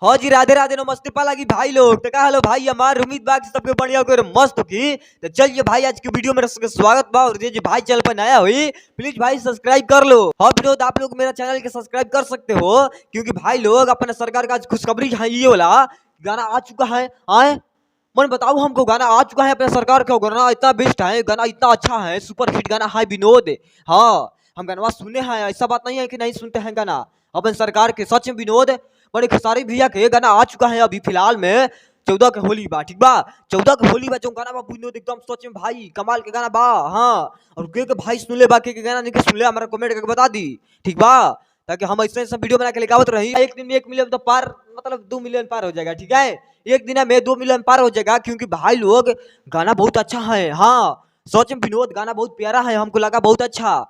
हाँ जी, राधे राधे नमस्ते पाला की भाई लोग। तो का हेलो भाई, हमार उम्मीद बा कि सबके बढ़िया कर मस्त की। तो चलिए भाई, आज की वीडियो में सबके स्वागत बा। और ये भाई चैनल पर नया हुई, प्लीज भाई सब्सक्राइब कर लो। हाँ विनोद, आप लोग मेरा चैनल के सब्सक्राइब कर सकते हो, क्योंकि भाई लोग अपने सरकार का आज खुशखबरी है ये वाला गाना आ चुका है। आए मन बताओ हमको, गाना आ चुका है अपने सरकार का। गाना इतना बेस्ट है, गाना इतना अच्छा है, सुपर हिट गाना है विनोद। हाँ हम गाना सुने हैं, ऐसा बात नहीं है कि नहीं सुनते हैं गाना अपन सरकार के। सच में विनोद, बड़े खेसारी भैया के गाना आ चुका है अभी फिलहाल में। 14 के होली बा, ठीक बा। 14 के होली बा जो गाना बा विनोद, एकदम सच में भाई कमाल के गाना बा। हाँ और के भाई सुन ले, बाकी के गाना नहीं सुन ले, हमारा कमेंट करके बता दी, ठीक बा। ताकि हम ऐसे सब वीडियो बना के लेके आवत रही। एक दिन में 1 मिलियन तो पार, मतलब 2 मिलियन पार हो जाएगा, ठीक है। एक दिन में 2 मिलियन पार हो जाएगा, क्योंकि भाई लोग गाना बहुत अच्छा है। हाँ सच में विनोद, गाना बहुत प्यारा है, हमको लगा बहुत अच्छा।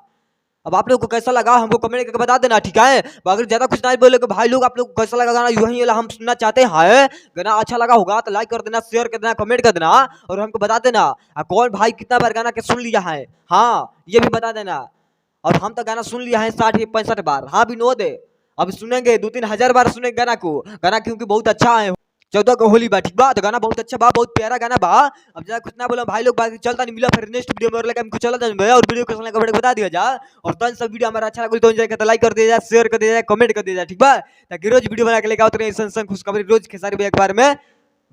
अब आप लोग को कैसा लगा हमको कमेंट करके बता देना, ठीक है। अगर ज्यादा कुछ नहीं बोले भाई लोग, आप लोग को कैसा लगा गाना यही वाला हम सुनना चाहते हैं। गाना अच्छा लगा होगा तो लाइक कर देना, शेयर कर देना, कमेंट कर देना, और हमको बता देना कौन भाई कितना बार गाना के सुन लिया है। हाँ ये भी बता देना। और हम तो गाना सुन लिया है 60-65 बार। हाँ विनोद, अब सुनेंगे 2-3 हजार बार सुनेंगे गाना को। गाना क्योंकि बहुत अच्छा है। 14 को होली बा, ठीक बा। तो गाना बहुत अच्छा बा, बहुत प्यारा गाना बा। अब ज्यादा कुछ ना बोला भाई लोग, बाकी चलता नहीं मिला फिर नेक्स्ट वीडियो में। और लगा हमको चला जाए और वीडियो को कमेंट बता दिया जा। और तो सब वीडियो हमारा अच्छा लगे तो एंजॉय करते, लाइक कर दिया जाए, शेयर कर दिया जाए, कमेंट कर दिया जाए, ठीक बा। ताकि रोज वीडियो बना के लेके आते रहे संग खुशखबरी, रोज खेसारी भैया के बारे में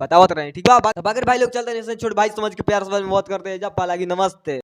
बतावत रहे, ठीक बा। बाकी भाई लोग चलते नहीं छोड़ भाई समझ के प्यार से बात करते हैं। जब पाला की नमस्ते।